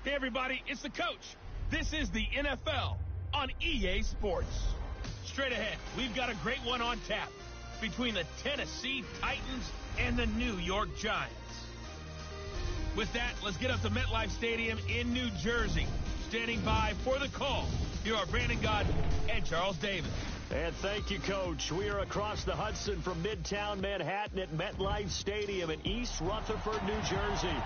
Hey, everybody, it's the coach. This is the NFL on EA Sports. Straight ahead, we've got a great one on tap between the Tennessee Titans and the New York Giants. With that, let's get up to MetLife Stadium in New Jersey. Standing by for the call, here are Brandon Godden and Charles Davis. And thank you, Coach. We are across the Hudson from Midtown Manhattan at MetLife Stadium in East Rutherford, New Jersey.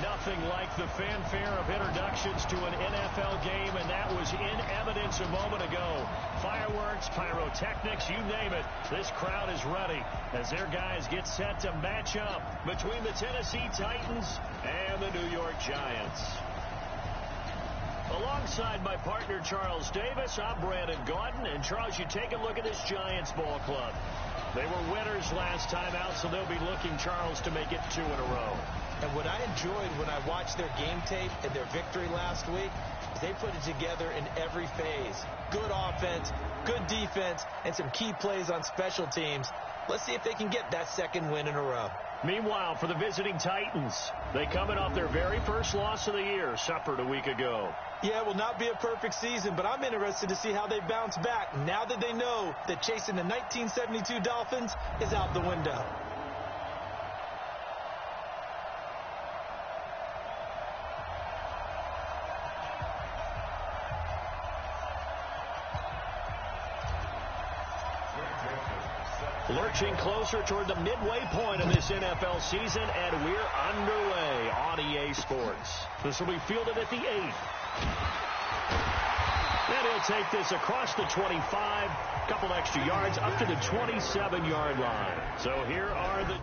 Nothing like the fanfare of introductions to an NFL game, and that was in evidence a moment ago. Fireworks, pyrotechnics, you name it. This crowd is ready as their guys get set to match up between the Tennessee Titans and the New York Giants. Alongside my partner, Charles Davis, I'm Brandon Godden. And, Charles, you take a look at this Giants ball club. They were winners last time out, so they'll be looking, Charles, to make it 2 in a row. And what I enjoyed when I watched their game tape and their victory last week is they put it together in every phase. Good offense, good defense, and some key plays on special teams. Let's see if they can get that second win in a row. Meanwhile, for the visiting Titans, they coming off their very first loss of the year, suffered a week ago. Yeah, it will not be a perfect season, but I'm interested to see how they bounce back now that they know that chasing the 1972 Dolphins is out the window. Lurching closer toward the midway point of this NFL season, and we're underway on EA Sports. This will be fielded at the 8. And he'll take this across the 25, couple extra yards, up to the 27-yard line. So here are the...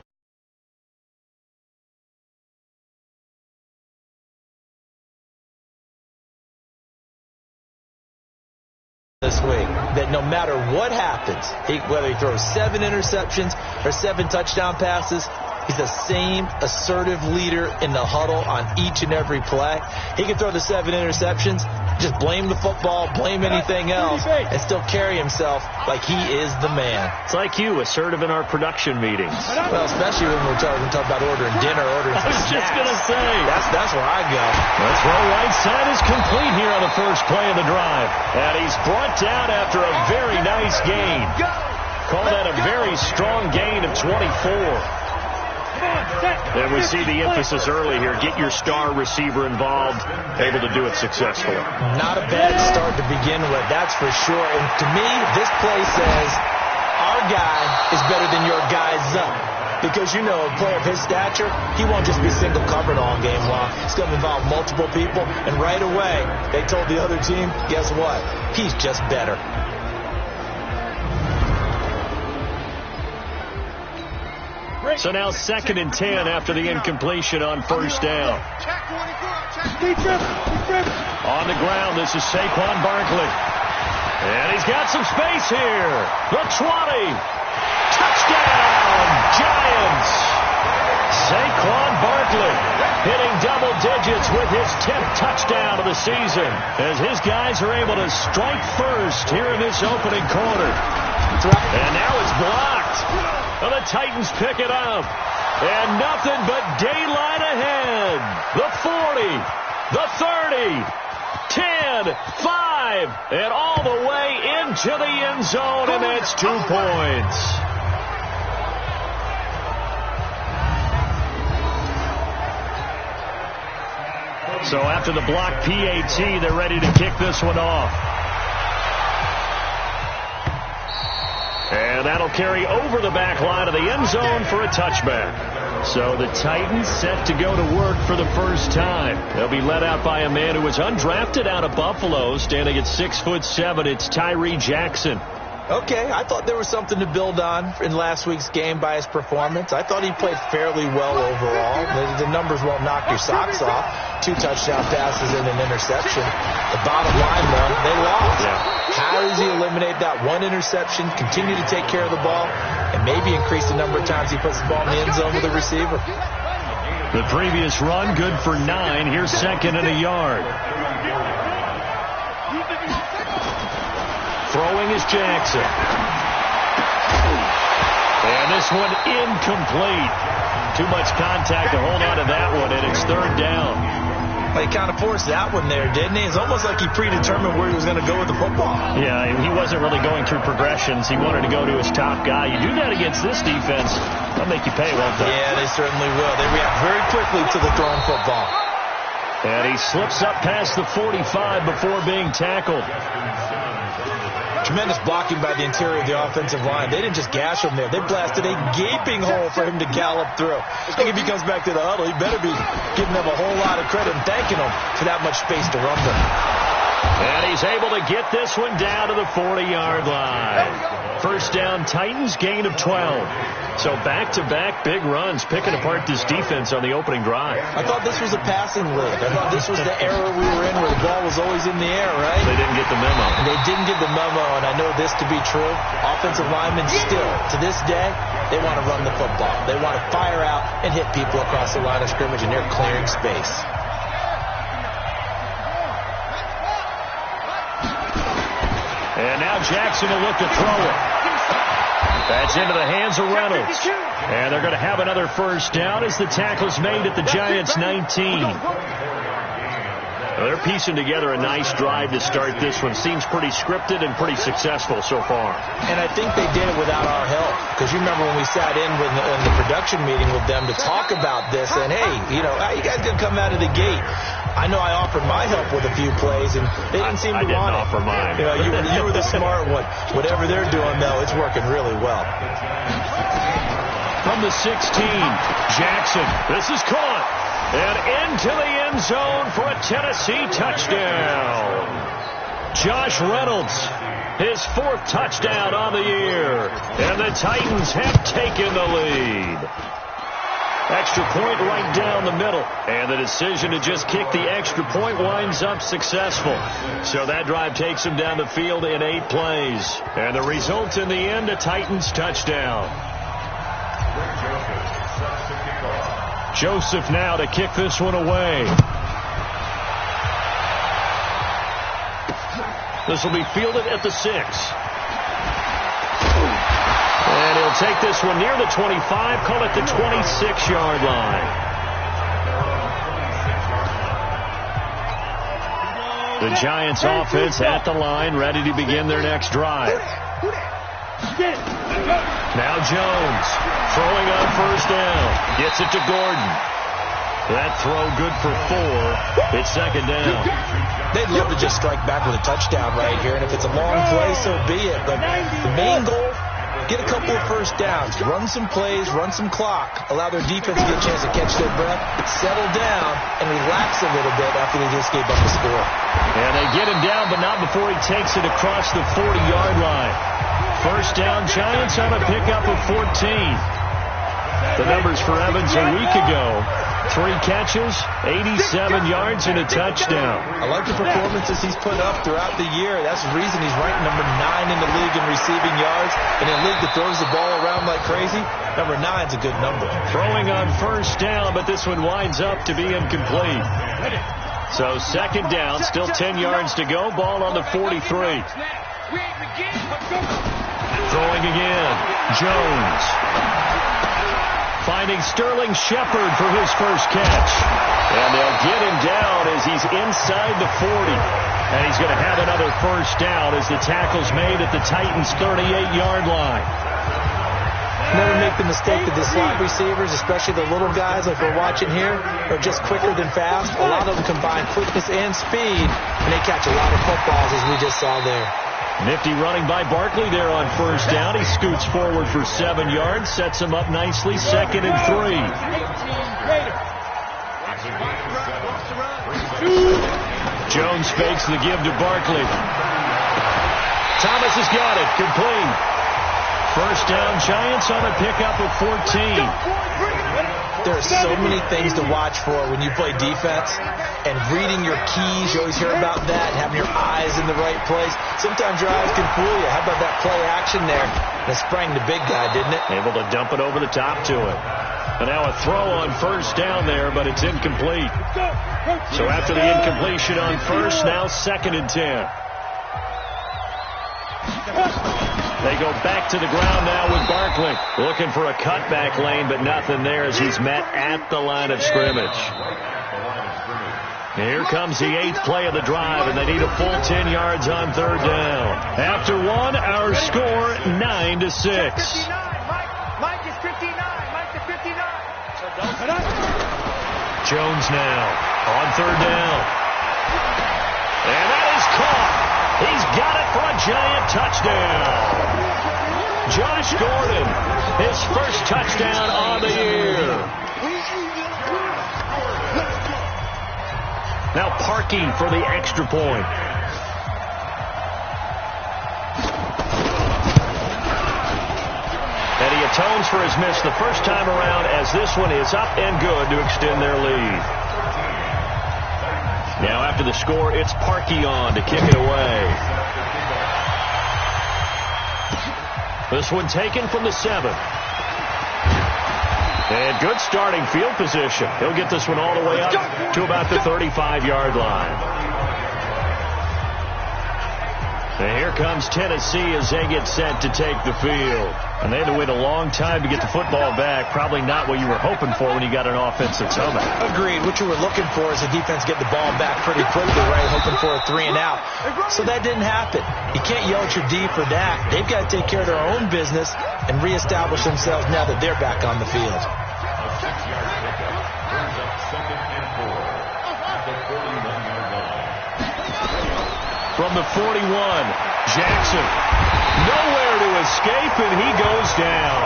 this week, that no matter what happens, whether he throws 7 interceptions or 7 touchdown passes, he's the same assertive leader in the huddle on each and every play. He can throw the 7 interceptions, just blame the football, blame anything else, and still carry himself like he is the man. It's like you, assertive in our production meetings. Well, especially when we're talking about ordering dinner, ordering some snacks. I was just going to say. That's where I go. The throw right side is complete here on the first play of the drive. And he's brought down after a very nice gain. Call that a very strong gain of 24. And we see the emphasis early here. Get your star receiver involved, able to do it successfully. Not a bad start to begin with, that's for sure. And to me, this play says our guy is better than your guy's up. Because, you know, a player of his stature, he won't just be single covered all game long. It's going to involve multiple people. And right away, they told the other team, guess what? He's just better. So now 2nd and 10 after the incompletion on first down. On the ground, this is Saquon Barkley. And he's got some space here. The 20. Touchdown, Giants. Saquon Barkley hitting double digits with his 10th touchdown of the season as his guys are able to strike first here in this opening quarter. And now it's blocked. Well, the Titans pick it up. And nothing but daylight ahead. The 40, the 30, 10, 5, and all the way into the end zone, and that's 2 points. So after the block PAT, they're ready to kick this one off. And that'll carry over the back line of the end zone for a touchback. So the Titans set to go to work for the first time. They'll be led out by a man who was undrafted out of Buffalo, standing at 6'7". It's Tyree Jackson. Okay, I thought there was something to build on in last week's game by his performance. I thought he played fairly well overall. The numbers won't knock your socks off. 2 touchdown passes and an interception. The bottom line, though, they lost. Yeah. How does he eliminate that 1 interception, continue to take care of the ball, and maybe increase the number of times he puts the ball in the end zone with a receiver? The previous run, good for 9. Here's 2nd and a yard. Throwing is Jackson. And this one incomplete. Too much contact to hold on to that one, and it's 3rd down. Well, he kind of forced that one there, didn't he? It's almost like he predetermined where he was going to go with the football. Yeah, he wasn't really going through progressions. He wanted to go to his top guy. You do that against this defense, they'll make you pay, won't they? Yeah, they certainly will. They react very quickly to the thrown football. And he slips up past the 45 before being tackled. Tremendous blocking by the interior of the offensive line. They didn't just gash him there. They blasted a gaping hole for him to gallop through. I think if he comes back to the huddle, he better be giving them a whole lot of credit and thanking them for that much space to run them. And he's able to get this one down to the 40-yard line. First down, Titans, gain of 12. So back-to-back big runs, picking apart this defense on the opening drive. I thought this was a passing league. I thought this was the era we were in where the ball was always in the air, right? They didn't get the memo. They didn't get the memo, and I know this to be true. Offensive linemen still, to this day, they want to run the football. They want to fire out and hit people across the line of scrimmage, and they're clearing space. And now Jackson will look to throw it. That's into the hands of Reynolds. And they're going to have another first down as the tackle is made at the Giants' 19. Well, they're piecing together a nice drive to start this one. Seems pretty scripted and pretty successful so far. And I think they did it without our help. Because you remember when we sat in with the production meeting with them to talk about this. And, hey, you know, how you guys going to come out of the gate? I know I offered my help with a few plays, and they didn't seem to want it. I didn't offer mine. You know, you were the smart one. Whatever they're doing, though, it's working really well. From the 16, Jackson. This is caught. And into the end zone for a Tennessee touchdown. Josh Reynolds, his 4th touchdown on the year. And the Titans have taken the lead. Extra point right down the middle. And the decision to just kick the extra point winds up successful. So that drive takes them down the field in 8 plays. And the result in the end, a Titans touchdown. Joseph now to kick this one away. This will be fielded at the 6. And he'll take this one near the 25, call it the 26-yard line. The Giants offense at the line, ready to begin their next drive. Now Jones throwing on first down. Gets it to Gordon. That throw good for 4. It's second down. They'd love to just strike back with a touchdown right here, and if it's a long play, so be it. But the main goal, get a couple of first downs, run some plays, run some clock, allow their defense to get a chance to catch their breath, settle down, and relax a little bit after they just gave up the score. And they get him down, but not before he takes it across the 40-yard line. First down, Giants on a pickup of 14. The numbers for Evans a week ago. 3 catches, 87 yards, and a touchdown. I like the performances he's put up throughout the year. That's the reason he's ranked number 9 in the league in receiving yards. In a league that throws the ball around like crazy, number 9's a good number. Throwing on first down, but this one winds up to be incomplete. So second down, still 10 yards to go. Ball on the 43. Throwing again, Jones. Finding Sterling Shepard for his first catch. And they'll get him down as he's inside the 40. And he's going to have another first down as the tackle's made at the Titans' 38-yard line. Never make the mistake that the slot receivers, especially the little guys like we're watching here, are just quicker than fast. A lot of them combine quickness and speed, and they catch a lot of footballs as we just saw there. Nifty running by Barkley there on first down. He scoots forward for 7 yards, sets him up nicely, 2nd and 3. Jones fakes the give to Barkley. Thomas has got it, complete. First down, Giants on a pickup of 14. There are so many things to watch for when you play defense, and reading your keys, you always hear about that, and having your eyes in the right place. Sometimes your eyes can fool you. How about that play action there? That sprang the big guy, didn't it? Able to dump it over the top to it. And now a throw on first down there, but it's incomplete. So after the incompletion on first, now 2nd and 10. They go back to the ground now with Barkley. Looking for a cutback lane, but nothing there as he's met at the line of scrimmage. Here comes the 8th play of the drive, and they need a full 10 yards on 3rd down. After one, our score 9-6. 59. Mike is 59. Mike is 59. Jones now on 3rd down. And that is caught. He's got it for a giant touchdown. Josh Gordon, his first touchdown on the year. Now Parkey for the extra point. And he atones for his miss the first time around, as this one is up and good to extend their lead. Now after the score, it's Parkey on to kick it away. This one taken from the 7. And good starting field position. He'll get this one all the way up to about the 35-yard line. And here comes Tennessee as they get set to take the field. And they had to wait a long time to get the football back. Probably not what you were hoping for when you got an offense that's coming. Agreed. What you were looking for is the defense get the ball back pretty quickly, right? Hoping for a 3 and out. So that didn't happen. You can't yell at your D for that. They've got to take care of their own business and reestablish themselves now that they're back on the field. From the 41, Jackson. Nowhere to escape, and he goes down.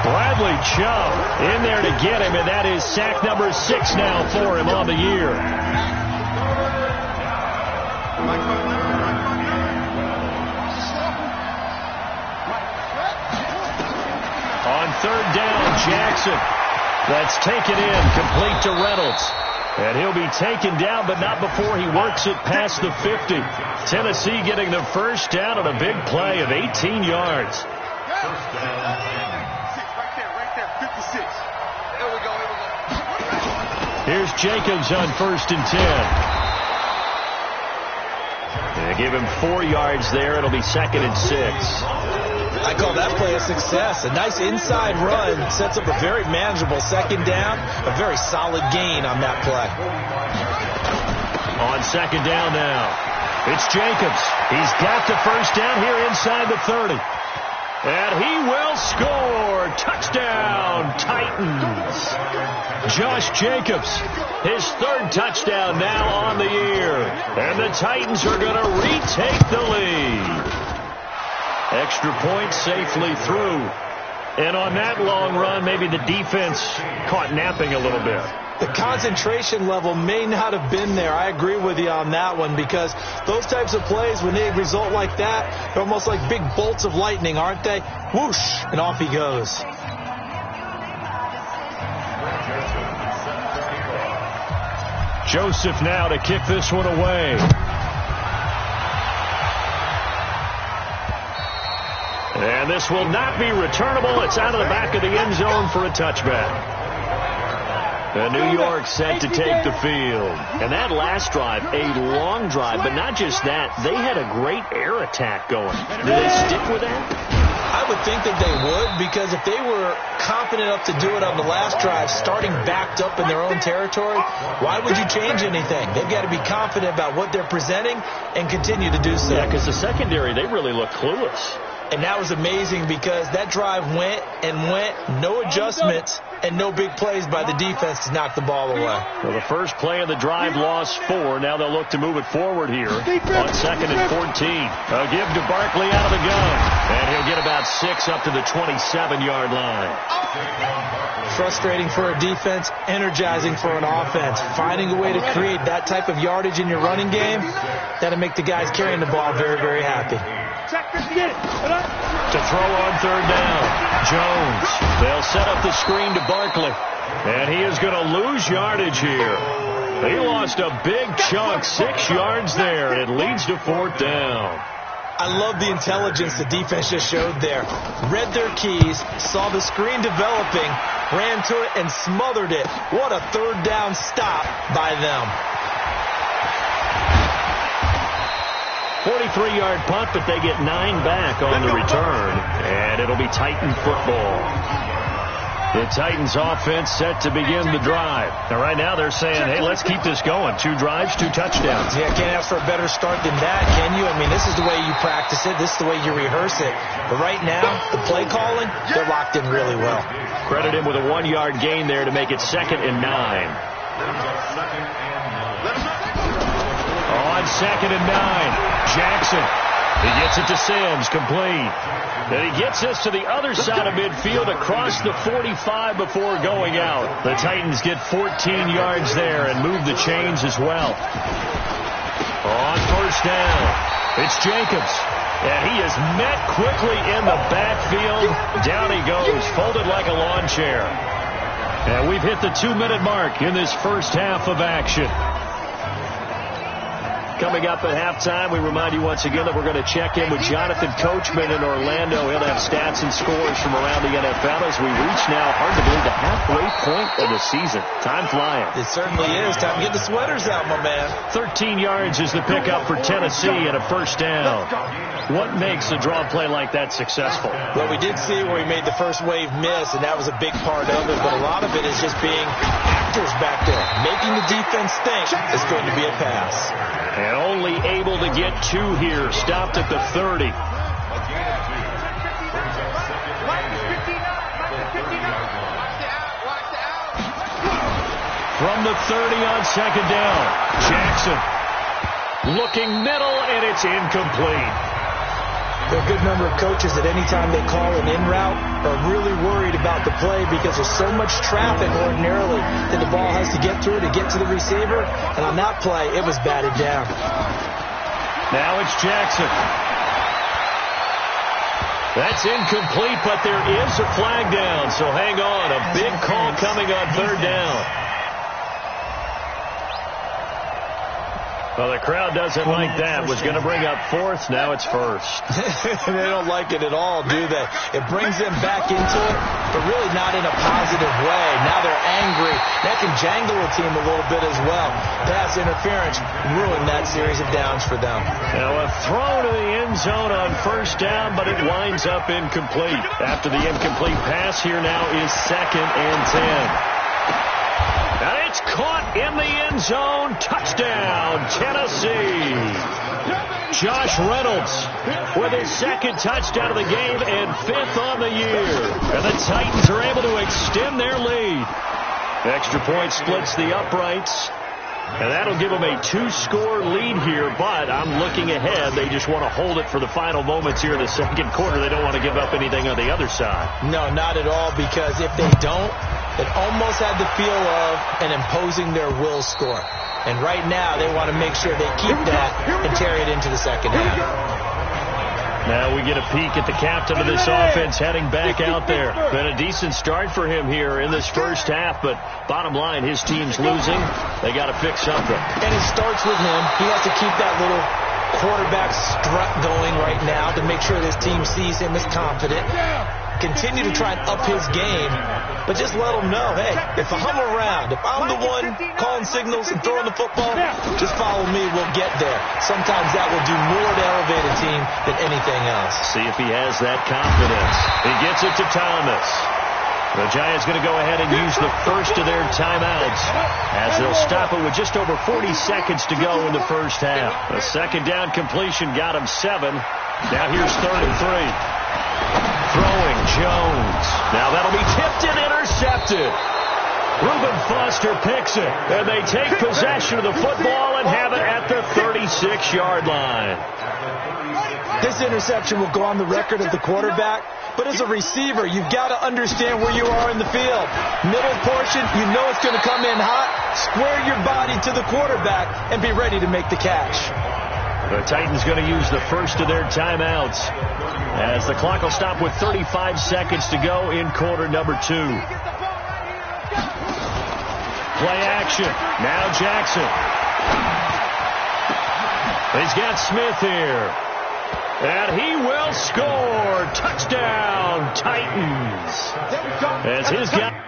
Bradley Chubb in there to get him, and that is sack number 6 now for him on the year. On 3rd down, Jackson. That's taken in, complete to Reynolds. And he'll be taken down, but not before he works it past the 50. Tennessee getting the first down on a big play of 18 yards. Right there, 56. There we go. Here's Jacobs on 1st and 10. They give him 4 yards there. It'll be 2nd and 6. I call that play a success. A nice inside run sets up a very manageable 2nd down. A very solid gain on that play. On 2nd down now, it's Jacobs. He's got the first down here inside the 30. And he will score. Touchdown, Titans. Josh Jacobs, his 3rd touchdown now on the year. And the Titans are going to retake the lead. Extra point safely through. And on that long run, maybe the defense caught napping a little bit. The concentration level may not have been there. I agree with you on that one, because those types of plays, when they result like that, they're almost like big bolts of lightning, aren't they? Whoosh, and off he goes. Joseph now to kick this one away. And this will not be returnable. It's out of the back of the end zone for a touchback. And New York set to take the field. And that last drive, a long drive, but not just that. They had a great air attack going. Do they stick with that? I would think that they would, because if they were confident enough to do it on the last drive, starting backed up in their own territory, why would you change anything? They've got to be confident about what they're presenting and continue to do so. Yeah, because the secondary, they really look clueless. And that was amazing, because that drive went and went, no adjustments, and no big plays by the defense to knock the ball away. Well, the first play of the drive lost 4. Now they'll look to move it forward here on 2nd and 14. A give to Barkley out of the gun. And he'll get about 6 up to the 27-yard line. Frustrating for a defense, energizing for an offense. Finding a way to create that type of yardage in your running game, that'll make the guys carrying the ball very, very happy. To throw on 3rd down, Jones. They'll set up the screen to Barkley. And he is going to lose yardage here. He lost a big chunk, 6 yards there, and it leads to 4th down. I love the intelligence the defense just showed there. Read their keys, saw the screen developing, ran to it, and smothered it. What a 3rd down stop by them. 43-yard punt, but they get 9 back on the return, and it'll be Titan football. The Titans offense set to begin the drive. Now, right now they're saying, hey, let's keep this going. 2 drives, 2 touchdowns. Yeah, can't ask for a better start than that, can you? I mean, this is the way you practice it. This is the way you rehearse it. But right now, the play calling, they're locked in really well. Credit him with a 1-yard gain there to make it 2nd and 9. On 2nd and 9, Jackson. He gets it to Sims, complete. Then he gets this to the other side of midfield across the 45 before going out. The Titans get 14 yards there and move the chains as well. On 1st down, it's Jacobs. And he is met quickly in the backfield. Down he goes, folded like a lawn chair. And we've hit the 2-minute mark in this first half of action. Coming up at halftime, we remind you once again that we're going to check in with Jonathan Coachman in Orlando. He'll have stats and scores from around the NFL as we reach now, hard to believe, the halfway point of the season. Time flying. It certainly is. Time to get the sweaters out, my man. 13 yards is the pickup for Tennessee and a 1st down. What makes a draw play like that successful? Well, we did see where he made the first wave miss, and that was a big part of it. But a lot of it is just being actors back there, making the defense think it's going to be a pass. And only able to get 2 here. Stopped at the 30. From the 30 on 2nd down, Jackson looking middle, and it's incomplete. There are a good number of coaches that any time they call an in route are really worried about the play because there's so much traffic ordinarily that the ball has to get through to get to the receiver. And on that play, it was batted down. Now it's Jackson. That's incomplete, but there is a flag down, so hang on. A big call coming on 3rd down. Well, the crowd doesn't like that. Was going to bring up 4th. Now it's 1st. They don't like it at all, do they? It brings them back into it, but really not in a positive way. Now they're angry. That can jangle a team a little bit as well. Pass interference ruined that series of downs for them. Now a throw to the end zone on 1st down, but it winds up incomplete. After the incomplete pass, here now is 2nd and 10. And it's caught in the end zone. Touchdown, Tennessee. Josh Reynolds with his 2nd touchdown of the game and 5th on the year. And the Titans are able to extend their lead. Extra point splits the uprights. And that'll give them a 2-score lead here, but I'm looking ahead. They just want to hold it for the final moments here in the 2nd quarter. They don't want to give up anything on the other side. No, not at all, because if they don't, it almost had the feel of an imposing their will score. And right now, they want to make sure they keep that and carry it into the 2nd half. Now we get a peek at the captain of this offense heading back out there. Been a decent start for him here in this first half, but bottom line, his team's losing. They got to fix something. And it starts with him. He has to keep that little quarterback strut going right now to make sure this team sees him as confident. Continue to try and up his game, but just let him know, hey, if I'm around, if I'm the one calling signals and throwing the football, just follow me, we'll get there. Sometimes that will do more to elevate a team than anything else. See if he has that confidence. He gets it to Thomas. The Giants going to go ahead and use the first of their timeouts as they'll stop it with just over 40 seconds to go in the first half. A 2nd down completion got him 7. Now here's 3rd and 3. Throwing Jones. Now that'll be tipped and intercepted. Reuben Foster picks it, and they take possession of the football and have it at the 36-yard line. This interception will go on the record of the quarterback, but as a receiver, you've got to understand where you are in the field. Middle portion, you know it's going to come in hot. Square your body to the quarterback and be ready to make the catch. The Titans going to use the first of their timeouts as the clock will stop with 35 seconds to go in quarter number 2. Play action. Now Jackson. He's got Smith here. And he will score. Touchdown, Titans. As his guy...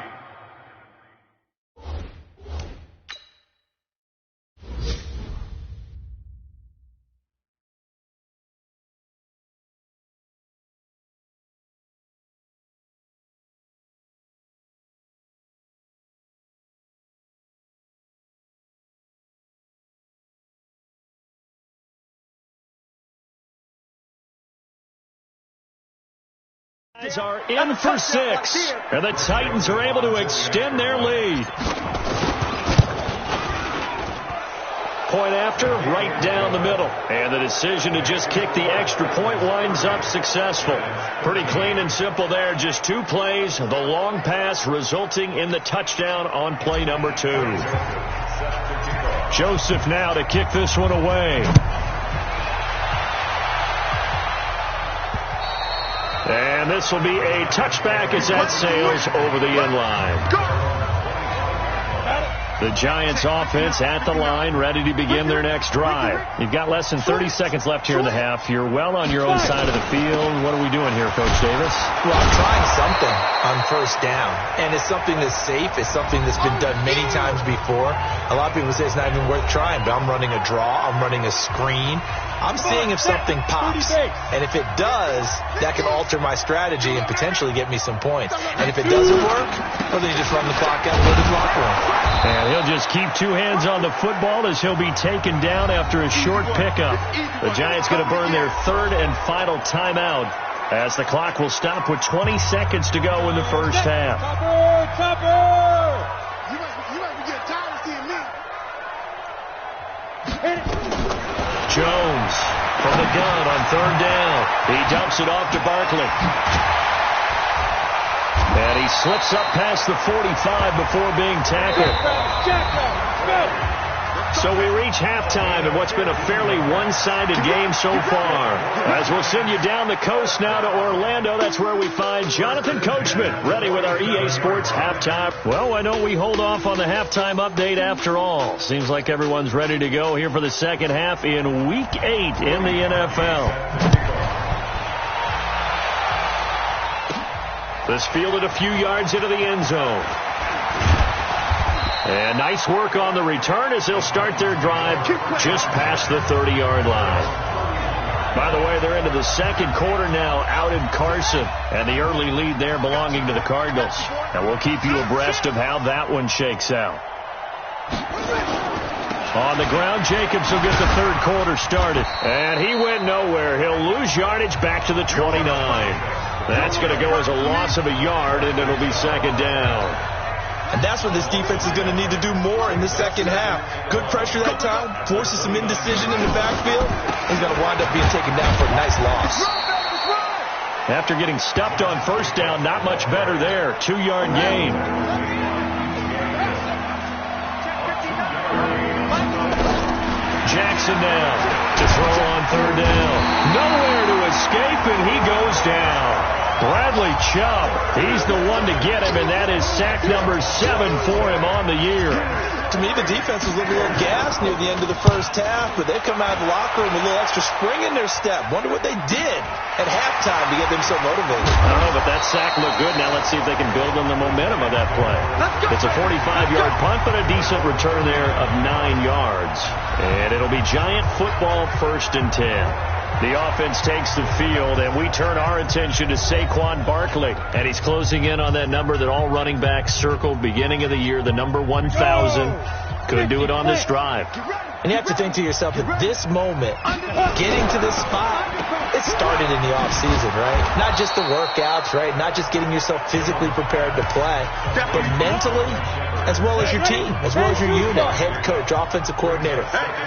Guys are in for 6, and the Titans are able to extend their lead. Point after, right down the middle. And the decision to just kick the extra point winds up successful. Pretty clean and simple there. Just 2 plays, the long pass resulting in the touchdown on play number 2. Joseph now to kick this one away. And this will be a touchback as that sails over the end line. The Giants offense at the line, ready to begin their next drive. You've got less than 30 seconds left here in the half. You're well on your own side of the field. What are we doing here, Coach Davis? Well, I'm trying something on first down, and it's something that's safe. It's something that's been done many times before. A lot of people say it's not even worth trying, but I'm running a draw. I'm running a screen. I'm seeing if something pops, and if it does, that can alter my strategy and potentially get me some points. And if it doesn't work, well, then you just run the clock out and go to the locker room. And he'll just keep 2 hands on the football as he'll be taken down after a short pickup. The Giants going to burn their 3rd and final timeout as the clock will stop with 20 seconds to go in the first half. You might be getting tired of seeing me. Jones from the gun on 3rd down. He dumps it off to Barkley. And he slips up past the 45 before being tackled. So we reach halftime in what's been a fairly one-sided game so far. As we'll send you down the coast now to Orlando, that's where we find Jonathan Coachman, ready with our EA Sports halftime. Well, why don't we hold off on the halftime update after all? Seems like everyone's ready to go here for the second half in Week 8 in the NFL. This fielded a few yards into the end zone. And nice work on the return as they'll start their drive just past the 30-yard line. By the way, they're into the second quarter now out in Carson. And the early lead there belonging to the Cardinals. And we'll keep you abreast of how that one shakes out. On the ground, Jacobs will get the 3rd quarter started. And he went nowhere. He'll lose yardage back to the 29. That's going to go as a loss of a yard, and it'll be second down. And that's what this defense is going to need to do more in the second half. Good pressure that time, forces some indecision in the backfield. He's going to wind up being taken down for a nice loss. After getting stuffed on first down, not much better there. 2-yard gain. Jackson now to throw on 3rd down. Nowhere to escape, and he goes down. Bradley Chubb, he's the one to get him, and that is sack number 7 for him on the year. To me, the defense was looking a little gassed near the end of the first half, but they've come out of the locker room with a little extra spring in their step. Wonder what they did at halftime to get them so motivated. I don't know, but that sack looked good. Now let's see if they can build on the momentum of that play. It's a 45-yard punt, but a decent return there of 9 yards. And it'll be Giant football 1st and 10. The offense takes the field, and we turn our attention to Saquon Barkley. And he's closing in on that number that all running backs circled beginning of the year, the number 1,000. Couldn't do it on this drive. And you have to think to yourself, at this moment, getting to this spot, it started in the offseason, right? Not just the workouts, right? Not just getting yourself physically prepared to play, but mentally, as well as your team, as well as your unit, head coach, offensive coordinator.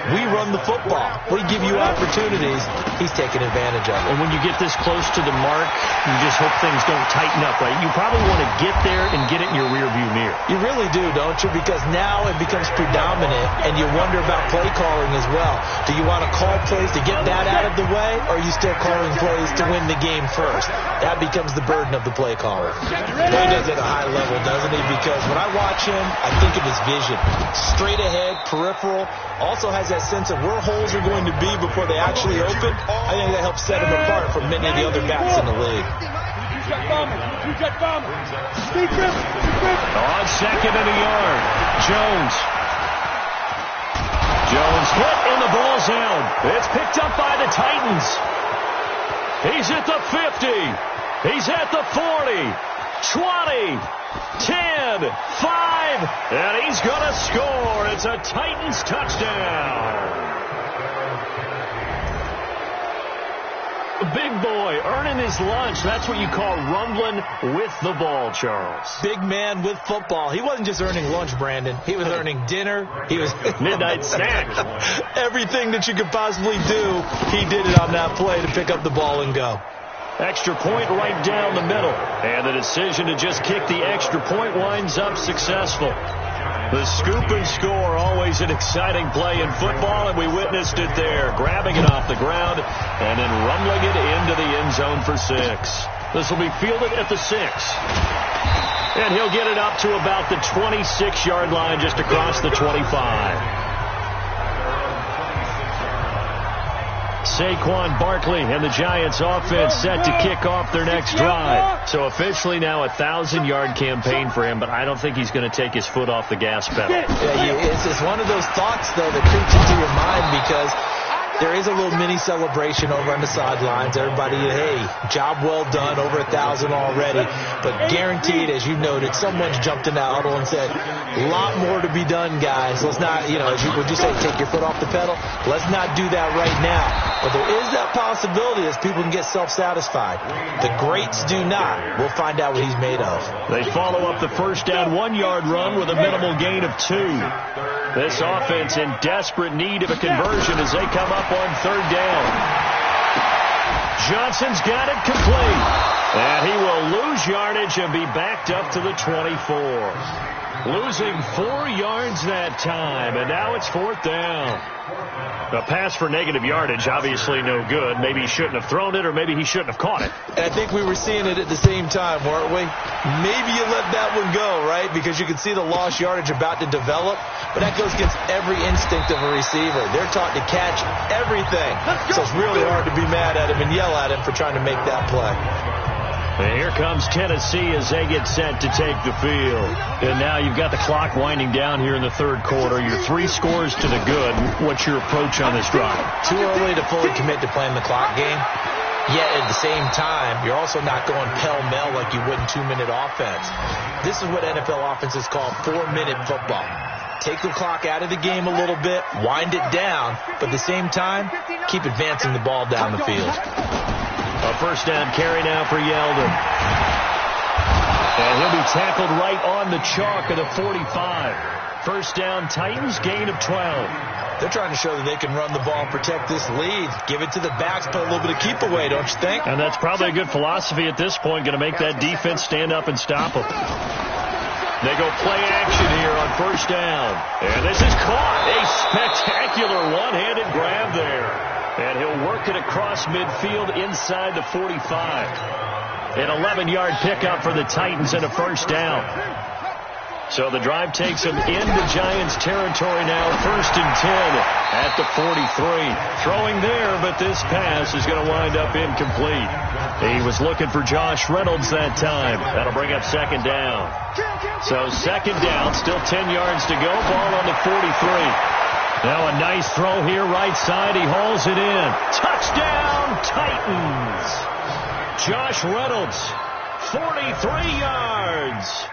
We run the football. We give you opportunities. He's taking advantage of it. And when you get this close to the mark, you just hope things don't tighten up, right? You probably want to get there and get it in your rearview mirror. You really do, don't you? Because now it becomes predominant, and you wonder about play calling as well. Do you want to call plays to get that out of the way, or are you still calling plays to win the game first? That becomes the burden of the play caller. He does it at a high level, doesn't he? Because when I watch him, I think of his vision. Straight ahead, peripheral, also has that sense of where holes are going to be before they actually open. I think that helps set him apart from many of the other backs in the league. On 2nd and a yard, Jones hit and the ball's out. It's picked up by the Titans. He's at the 50. He's at the 40. 20. 10. 5. And he's going to score. It's a Titans touchdown. Big boy earning his lunch. That's what you call rumbling with the ball, Charles. Big man with football. He wasn't just earning lunch, Brandon. He was earning dinner. He was midnight snack. Everything that you could possibly do, he did it on that play to pick up the ball and go. Extra point right down the middle. And the decision to just kick the extra point winds up successful. The scoop and score, always an exciting play in football, and we witnessed it there, grabbing it off the ground and then rumbling it into the end zone for 6. This will be fielded at the 6. And he'll get it up to about the 26-yard line, just across the 25. Saquon Barkley and the Giants offense set to kick off their next drive. So officially now a 1,000-yard campaign for him, but I don't think he's going to take his foot off the gas pedal. Yeah, it's one of those thoughts, though, that creeps into your mind because there is a little mini celebration over on the sidelines. Everybody, hey, job well done, over 1,000 already. But guaranteed, as you noted, someone's jumped in that huddle and said, a lot more to be done, guys. Let's not, would you say, take your foot off the pedal? Let's not do that right now. But there is that possibility as people can get self-satisfied. The greats do not. We'll find out what he's made of. They follow up the first down 1-yard run with a minimal gain of 2. This offense in desperate need of a conversion as they come up on 3rd down. Johnson's got it complete. And he will lose yardage and be backed up to the 24. Losing 4 yards that time, and now it's 4th down. A pass for negative yardage, obviously no good. Maybe he shouldn't have thrown it, or maybe he shouldn't have caught it. And I think we were seeing it at the same time, weren't we? Maybe you let that one go, right? Because you can see the lost yardage about to develop. But that goes against every instinct of a receiver. They're taught to catch everything. So it's really hard to be mad at him and yell at him for trying to make that play. And here comes Tennessee as they get set to take the field. And now you've got the clock winding down here in the 3rd quarter. You're 3 scores to the good. What's your approach on this drive? Too early to fully commit to playing the clock game. Yet at the same time, you're also not going pell-mell like you would in 2-minute offense. This is what NFL offenses call 4-minute football. Take the clock out of the game a little bit, wind it down, but at the same time, keep advancing the ball down the field. A first down carry now for Yeldon. And he'll be tackled right on the chalk of the 45. First down, Titans, gain of 12. They're trying to show that they can run the ball and protect this lead. Give it to the backs, put a little bit of keep away, don't you think? And that's probably a good philosophy at this point, going to make that defense stand up and stop them. They go play action here on first down. And this is caught. A spectacular one-handed grab there. And he'll work it across midfield inside the 45. An 11-yard pickup for the Titans and a first down. So the drive takes them into Giants territory now. 1st and 10 at the 43. Throwing there, but this pass is going to wind up incomplete. He was looking for Josh Reynolds that time. That'll bring up 2nd down. So 2nd down, still 10 yards to go. Ball on the 43. Now a nice throw here, right side. He hauls it in. Touchdown, Titans. Josh Reynolds, 43 yards.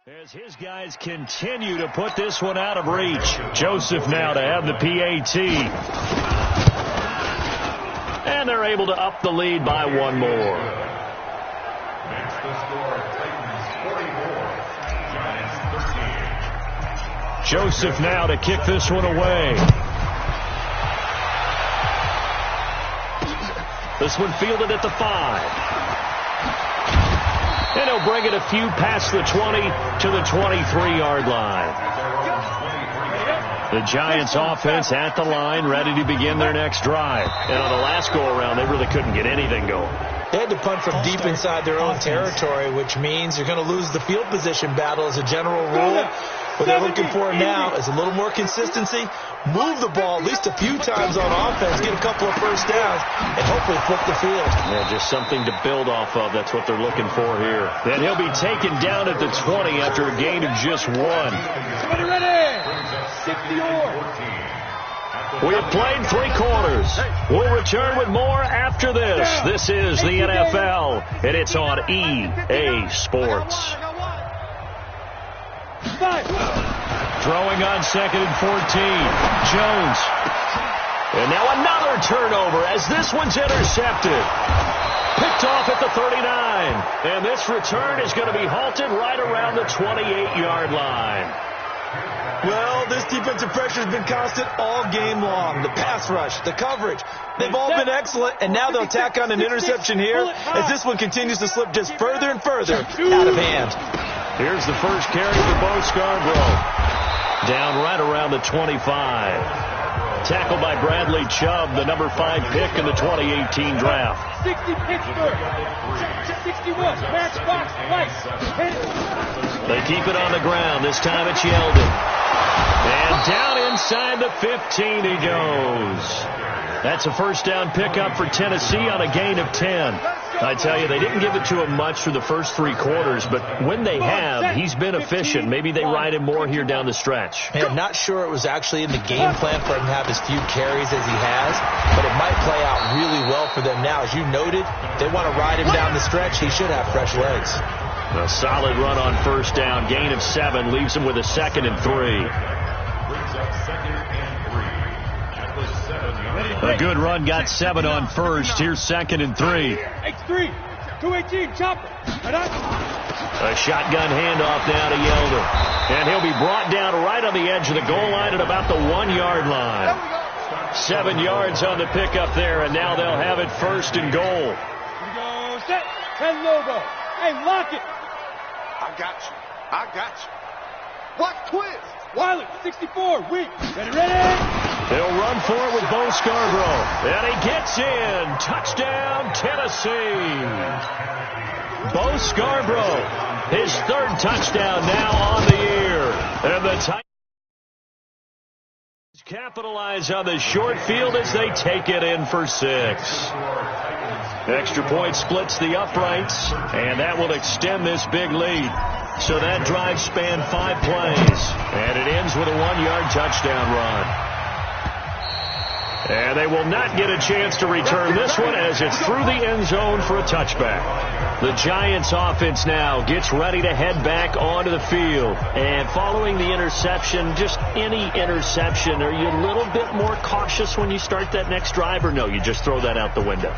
As his guys continue to put this one out of reach. Joseph now to have the PAT. And they're able to up the lead by one more. Next the score, Titans 44, Giants 13. Joseph now to kick this one away. This one fielded at the 5. And he'll bring it a few past the 20 to the 23-yard line. The Giants offense at the line, ready to begin their next drive. And on the last go-around, they really couldn't get anything going. They had to punt from deep inside their own territory, which means you're going to lose the field position battle as a general rule. What they're looking for now is a little more consistency, move the ball at least a few times on offense, get a couple of first downs, and hopefully flip the field. Yeah, just something to build off of. That's what they're looking for here. And he'll be taken down at the 20 after a gain of just 1. Somebody ready. 60-yard. We have played 3 quarters. We'll return with more after this. This is the NFL, and it's on EA Sports. Throwing on 2nd and 14. Jones. And now another turnover as this one's intercepted. Picked off at the 39. And this return is going to be halted right around the 28-yard line. Well, this defensive pressure has been constant all game long. The pass rush, the coverage, they've all been excellent, and now they'll tack on an interception here as this one continues to slip just further and further out of hand. Here's the first carry for Bo Scarborough. Down right around the 25. Tackled by Bradley Chubb, the number 5 pick in the 2018 draft. 60 Pittsburgh. 61. Matchbox Lights. They keep it on the ground. This time it's Yeldon. And down inside the 15 he goes. That's a first down pickup for Tennessee on a gain of 10. I tell you, they didn't give it to him much for the first 3 quarters, but when they have, he's been efficient. Maybe they ride him more here down the stretch. Hey, I'm not sure it was actually in the game plan for him to have as few carries as he has, but it might play out really well for them now. As you noted, they want to ride him down the stretch. He should have fresh legs. A solid run on first down. Gain of 7 leaves him with a 2nd and 3. A good run got 7 on first. Here's 2nd and 3. X3, 218, chopper. A shotgun handoff now to Yeldon. And he'll be brought down right on the edge of the goal line at about the 1-yard line. 7 yards on the pickup there, and now they'll have it 1st and goal. Here we go, set, 10 logo. Hey, lock it. I got you. What twist? Wiley, 64, weak. Ready. He'll run for it with Bo Scarborough. And he gets in. Touchdown, Tennessee. Bo Scarborough, his 3rd touchdown now on the year. And the Titans capitalize on the short field as they take it in for 6. Extra point splits the uprights, and that will extend this big lead. So that drive spanned 5 plays, and it ends with a 1-yard touchdown run. And they will not get a chance to return this one as it's through the end zone for a touchback. The Giants offense now gets ready to head back onto the field. And following the interception, just any interception, are you a little bit more cautious when you start that next drive, or no, you just throw that out the window?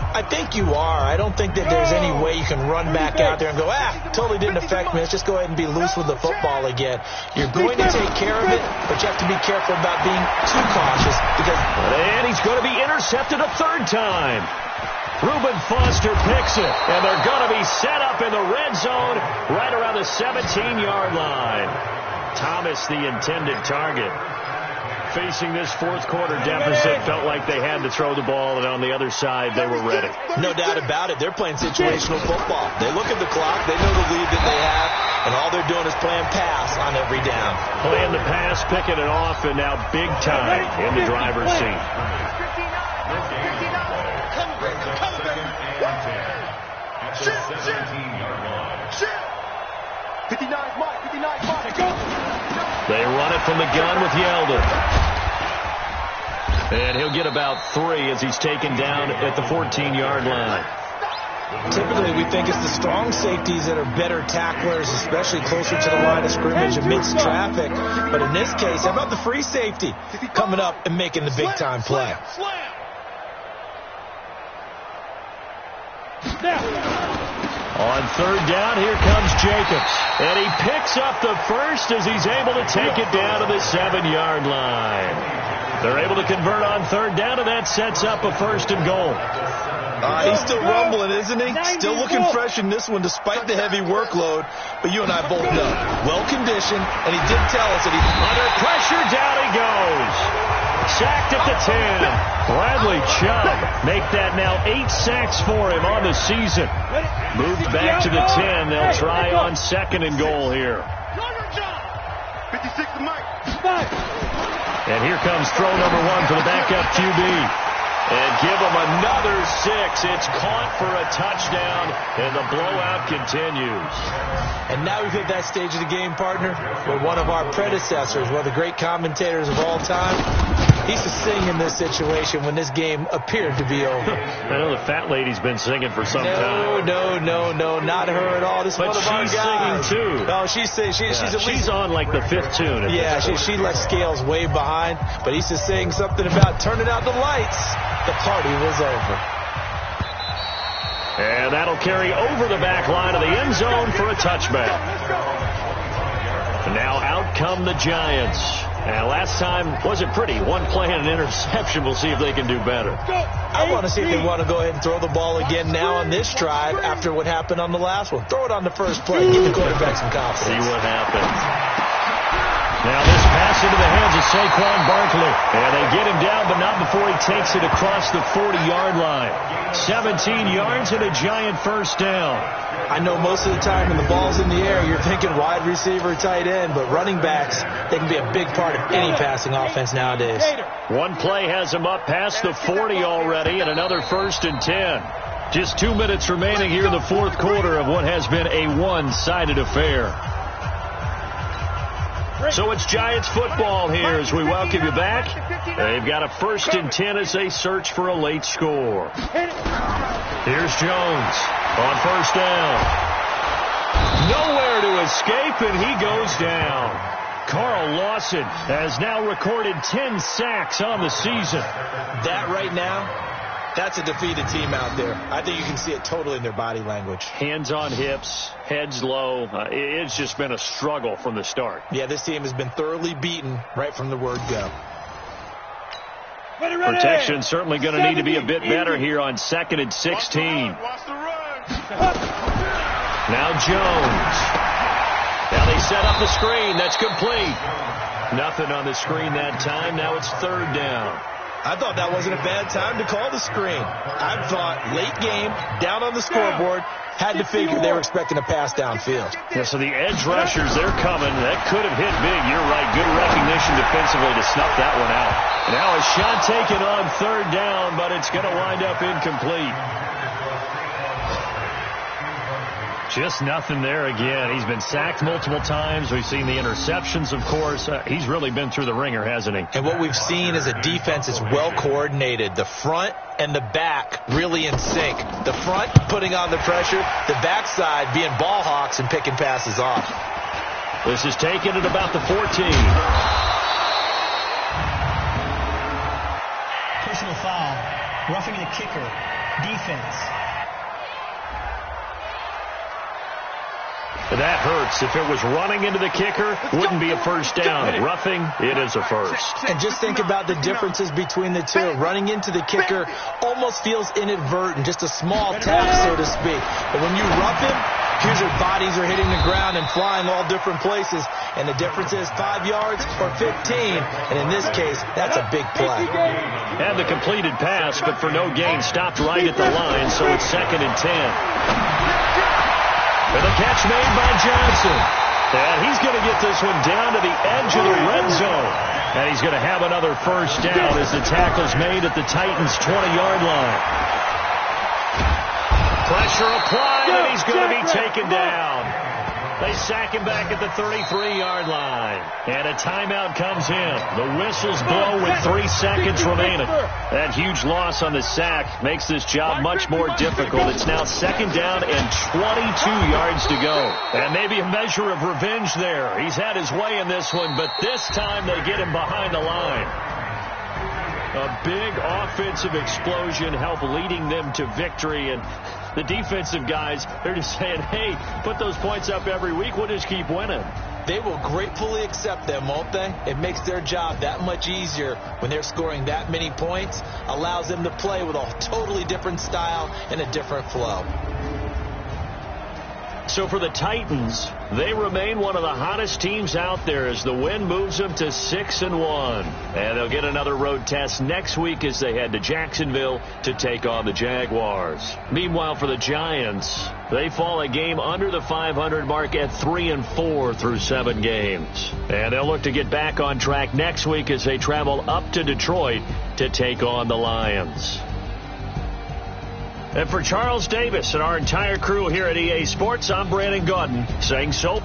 I think you are. I don't think that there's any way you can run back out there and go, totally didn't affect me. Let's just go ahead and be loose with the football again. You're going to take care of it, but you have to be careful about being too cautious because... And he's going to be intercepted a 3rd time. Reuben Foster picks it, and they're going to be set up in the red zone right around the 17-yard line. Thomas, the intended target. Facing this 4th quarter deficit, felt like they had to throw the ball, and on the other side, they were ready. No doubt about it. They're playing situational football. They look at the clock, they know the lead that they have, and all they're doing is playing pass on every down. Playing the pass, picking it off, and now big time in the driver's seat. 59 Mike. They run it from the gun with Yeldon. And he'll get about 3 as he's taken down at the 14-yard line. Typically, we think it's the strong safeties that are better tacklers, especially closer to the line of scrimmage amidst traffic. But in this case, how about the free safety coming up and making the big-time play? On third down, here comes Jacobs. And he picks up the first as he's able to take it down to the 7-yard line. They're able to convert on third down, and that sets up a 1st and goal. He's still rumbling, isn't he? Still looking fresh in this one despite the heavy workload. But you and I both know, well-conditioned, and he did tell us that he... Under pressure, down he goes. Sacked at the 10. Bradley Chubb make that now 8 sacks for him on the season. Moved back to the 10. They'll try on 2nd and goal here. 56 to Mike. And here comes throw number 1 for the backup QB. And give him another 6. It's caught for a touchdown, and the blowout continues. And now we've hit that stage of the game, partner, where one of our predecessors, one of the great commentators of all time, he used to sing in this situation when this game appeared to be over. I know the fat lady's been singing for some time. No, not her at all. This is one of our guys. But she's singing too. No, she's at least... She's on like the 5th tune. Yeah, she left Scales way behind, but he used to sing something about turning out the lights. The party was over. And that'll carry over the back line of the end zone for a touchback. And now out come the Giants. And last time wasn't pretty. One play and an interception. We'll see if they can do better. I want to see if they want to go ahead and throw the ball again now on this drive after what happened on the last one. Throw it on the first play. Give the quarterback some confidence. See what happens. Now this pass into the hands of Saquon Barkley. And they get him down, but not before he takes it across the 40-yard line. 17 yards and a Giant first down. I know most of the time when the ball's in the air, you're thinking wide receiver, tight end, but running backs, they can be a big part of any passing offense nowadays. One play has him up past the 40 already, and another 1st and 10. Just 2 minutes remaining here in the 4th quarter of what has been a one-sided affair. So it's Giants football here as we welcome you back. They've got a 1st and 10 as they search for a late score. Here's Jones on 1st down. Nowhere to escape, and he goes down. Carl Lawson has now recorded 10 sacks on the season. That right now, that's a defeated team out there. I think you can see it totally in their body language. Hands on hips, heads low. It's just been a struggle from the start. Yeah, this team has been thoroughly beaten right from the word go. Protection certainly going to need to be a bit better here on 2nd and 16. Now Jones. Now they set up the screen. That's complete. Nothing on the screen that time. Now it's 3rd down. I thought that wasn't a bad time to call the screen. I thought late game, down on the scoreboard, had to figure they were expecting a pass downfield. Yeah, so the edge rushers, they're coming. That could have hit big. You're right. Good recognition defensively to snuff that one out. Now a shot taken on 3rd down, but it's going to wind up incomplete. Just nothing there again. He's been sacked multiple times. We've seen the interceptions, of course. He's really been through the ringer, hasn't he? And what we've seen is a defense that's well coordinated. The front and the back really in sync. The front putting on the pressure, the backside being ball hawks and picking passes off. This is taken at about the 14. Personal foul. Roughing the kicker. Defense. That hurts. If it was running into the kicker, wouldn't be a 1st down. Roughing, it is a 1st. And just think about the differences between the two. Running into the kicker almost feels inadvertent, just a small tap, so to speak. But when you rough him, here's your bodies are hitting the ground and flying all different places. And the difference is 5 yards or 15. And in this case, that's a big play. Had the completed pass, but for no gain, stopped right at the line, so it's 2nd and 10. And the catch made by Johnson. And he's going to get this one down to the edge of the red zone. And he's going to have another 1st down as the tackle's made at the Titans' 20-yard line. Pressure applied, and he's going to be taken down. They sack him back at the 33-yard line. And a timeout comes in. The whistles blow with 3 seconds remaining. That huge loss on the sack makes this job much more difficult. It's now 2nd down and 22 yards to go. And maybe a measure of revenge there. He's had his way in this one, but this time they get him behind the line. A big offensive explosion helped leading them to victory, and the defensive guys, they're just saying, hey, put those points up every week, we'll just keep winning. They will gratefully accept them, won't they? It makes their job that much easier when they're scoring that many points, allows them to play with a totally different style and a different flow. So for the Titans, they remain one of the hottest teams out there as the win moves them to 6-1. And they'll get another road test next week as they head to Jacksonville to take on the Jaguars. Meanwhile, for the Giants, they fall a game under the 500 mark at 3-4 through 7 games. And they'll look to get back on track next week as they travel up to Detroit to take on the Lions. And for Charles Davis and our entire crew here at EA Sports, I'm Brandon Gaudin saying so